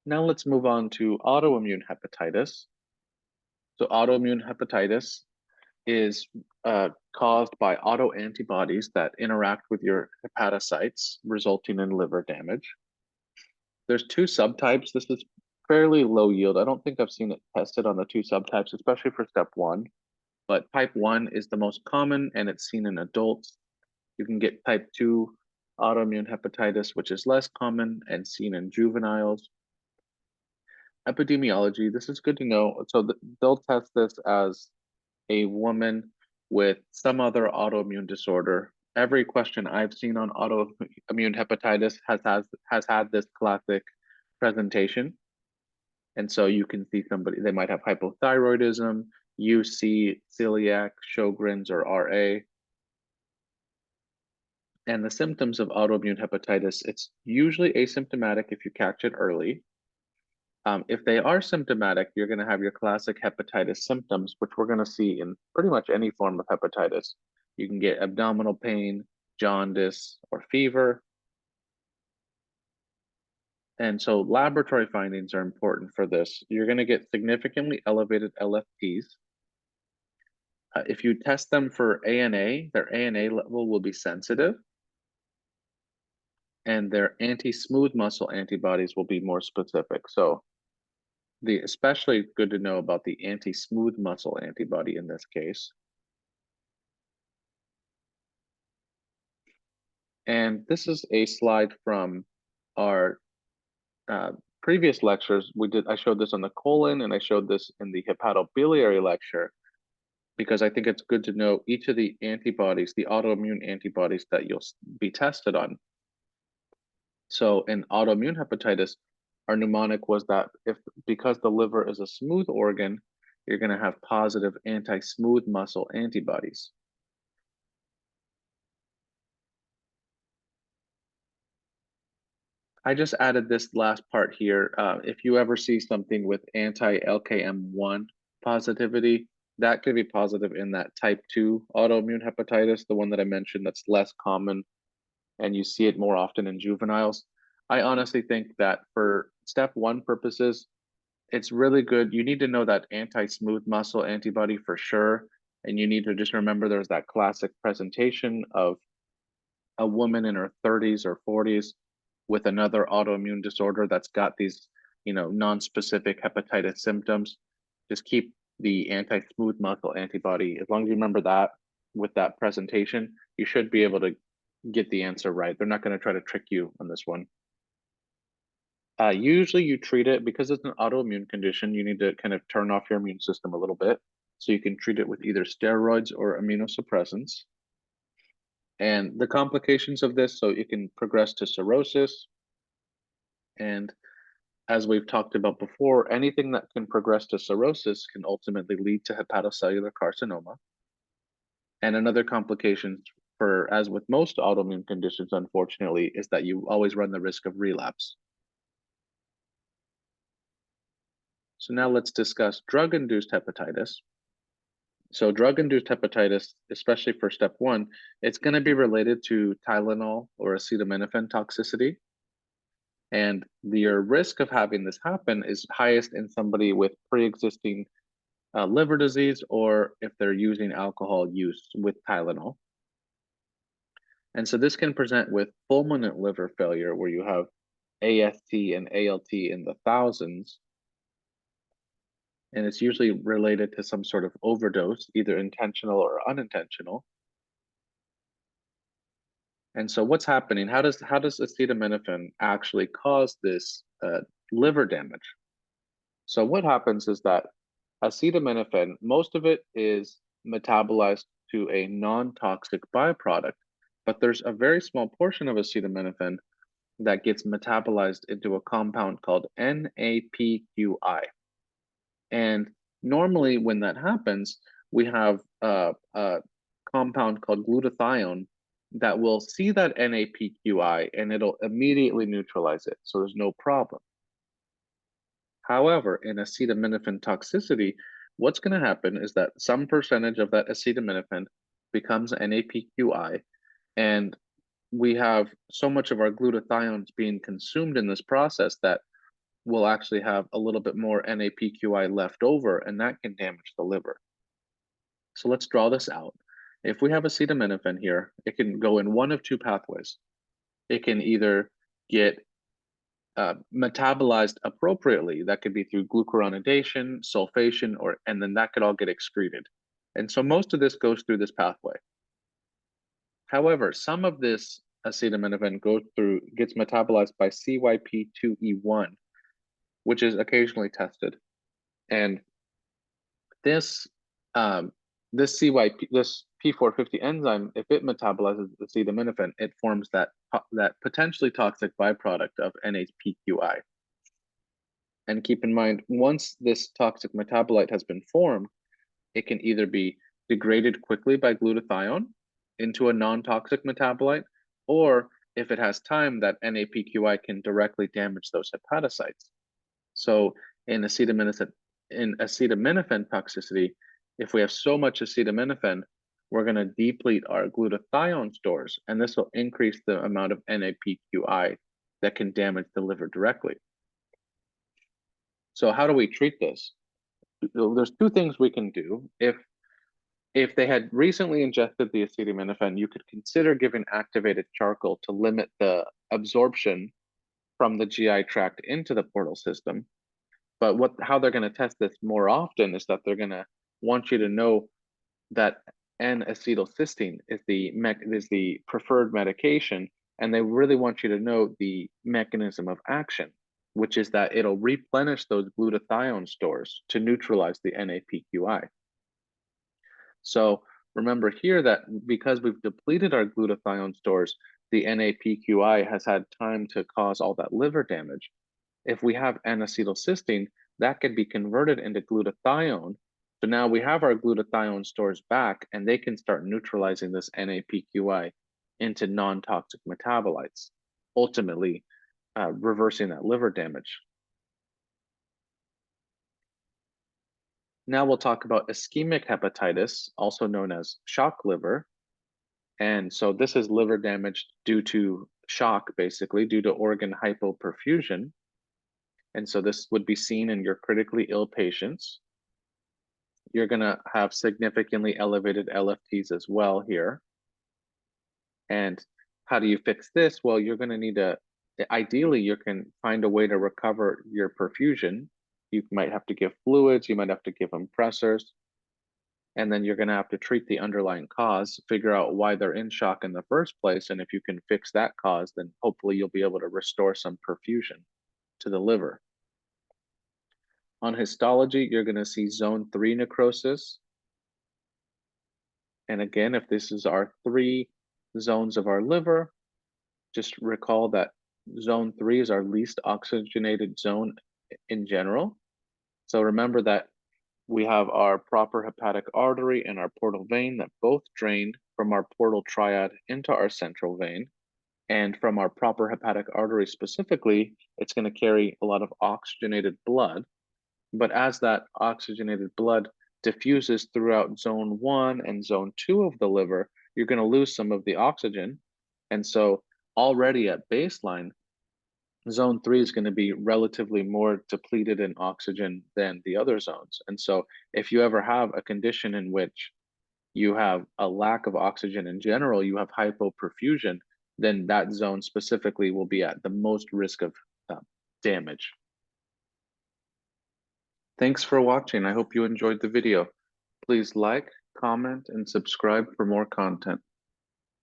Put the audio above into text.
Now let's move on to autoimmune hepatitis. So autoimmune hepatitis is caused by autoantibodies that interact with your hepatocytes, resulting in liver damage. There's two subtypes. This is fairly low yield. I don't think I've seen it tested on the two subtypes, especially for step one. But type 1 is the most common and it's seen in adults. You can get type 2 autoimmune hepatitis, which is less common and seen in juveniles. Epidemiology, this is good to know. So they'll test this as a woman with some other autoimmune disorder. Every question I've seen on autoimmune hepatitis has had this classic presentation. And so you can see somebody, they might have hypothyroidism, UC, celiac, Sjogren's, or RA. And the symptoms of autoimmune hepatitis, it's usually asymptomatic if you catch it early. If they are symptomatic, you're going to have your classic hepatitis symptoms, which we're going to see in pretty much any form of hepatitis. You can get abdominal pain, jaundice, or fever. And so laboratory findings are important for this. You're going to get significantly elevated LFTs. If you test them for ANA, their ANA level will be sensitive. And their anti-smooth muscle antibodies will be more specific. So especially good to know about the anti-smooth muscle antibody in this case. And this is a slide from our previous lectures. I showed this on the colon and I showed this in the hepatobiliary lecture because I think it's good to know each of the antibodies, the autoimmune antibodies that you'll be tested on. So in autoimmune hepatitis, our mnemonic was that because the liver is a smooth organ, you're going to have positive anti-smooth muscle antibodies. I just added this last part here. If you ever see something with anti-LKM1 positivity, that could be positive in that type 2 autoimmune hepatitis, the one that I mentioned that's less common, and you see it more often in juveniles. I honestly think that for step 1 purposes, it's really good. You need to know that anti-smooth muscle antibody for sure. And you need to just remember there's that classic presentation of a woman in her 30s or 40s with another autoimmune disorder that's got these, non-specific hepatitis symptoms. Just keep the anti-smooth muscle antibody. As long as you remember that with that presentation, you should be able to get the answer right. They're not going to try to trick you on this one. Usually you treat it because it's an autoimmune condition. You need to kind of turn off your immune system a little bit. So you can treat it with either steroids or immunosuppressants. And the complications of this, so it can progress to cirrhosis. And as we've talked about before, anything that can progress to cirrhosis can ultimately lead to hepatocellular carcinoma. And another complication as with most autoimmune conditions, unfortunately, is that you always run the risk of relapse. So now let's discuss drug-induced hepatitis. So drug-induced hepatitis, especially for step 1, it's going to be related to Tylenol or acetaminophen toxicity. And your risk of having this happen is highest in somebody with pre-existing liver disease or if they're using alcohol use with Tylenol. And so this can present with fulminant liver failure where you have AST and ALT in the thousands. And it's usually related to some sort of overdose, either intentional or unintentional. And so what's happening? How does acetaminophen actually cause this liver damage? So what happens is that acetaminophen, most of it is metabolized to a non-toxic byproduct, but there's a very small portion of acetaminophen that gets metabolized into a compound called NAPQI. And normally when that happens, we have a compound called glutathione that will see that NAPQI and it'll immediately neutralize it. So there's no problem. However, in acetaminophen toxicity, what's going to happen is that some percentage of that acetaminophen becomes NAPQI, and we have so much of our glutathiones being consumed in this process that will actually have a little bit more NAPQI left over, and that can damage the liver. So let's draw this out. If we have acetaminophen here, it can go in one of two pathways. It can either get metabolized appropriately. That could be through glucuronidation, sulfation, and then that could all get excreted. And so most of this goes through this pathway. However, some of this acetaminophen gets metabolized by CYP2E1, which is occasionally tested. And this this P450 enzyme, if it metabolizes acetaminophen, it forms that potentially toxic byproduct of NAPQI. And keep in mind, once this toxic metabolite has been formed, it can either be degraded quickly by glutathione into a non-toxic metabolite, or if it has time, that NAPQI can directly damage those hepatocytes. So in acetaminophen toxicity, if we have so much acetaminophen, we're going to deplete our glutathione stores, and this will increase the amount of NAPQI that can damage the liver directly. So how do we treat this? There's two things we can do. If they had recently ingested the acetaminophen, you could consider giving activated charcoal to limit the absorption from the GI tract into the portal system. But how they're going to test this more often is that they're going to want you to know that N-acetylcysteine is the preferred medication, and they really want you to know the mechanism of action, which is that it'll replenish those glutathione stores to neutralize the NAPQI. So remember here that because we've depleted our glutathione stores, the NAPQI has had time to cause all that liver damage. If we have N-acetylcysteine, that could be converted into glutathione. So now we have our glutathione stores back, and they can start neutralizing this NAPQI into non-toxic metabolites, ultimately reversing that liver damage. Now we'll talk about ischemic hepatitis, also known as shock liver. And so this is liver damage due to shock, basically, due to organ hypoperfusion. And so this would be seen in your critically ill patients. You're going to have significantly elevated LFTs as well here. And how do you fix this? Well, you're going to need ideally, you can find a way to recover your perfusion. You might have to give fluids, you might have to give them pressors, and then you're going to have to treat the underlying cause, figure out why they're in shock in the first place. And if you can fix that cause, then hopefully you'll be able to restore some perfusion to the liver. On histology, you're going to see zone 3 necrosis. And again, if this is our 3 zones of our liver, just recall that zone 3 is our least oxygenated zone in general. So remember that we have our proper hepatic artery and our portal vein that both drain from our portal triad into our central vein. And from our proper hepatic artery specifically, it's going to carry a lot of oxygenated blood. But as that oxygenated blood diffuses throughout zone 1 and zone 2 of the liver, you're going to lose some of the oxygen. And so already at baseline, zone 3 is going to be relatively more depleted in oxygen than the other zones. And so if you ever have a condition in which you have a lack of oxygen in general, you have hypoperfusion, then that zone specifically will be at the most risk of damage. Thanks for watching. I hope you enjoyed the video. Please like, comment, and subscribe for more content.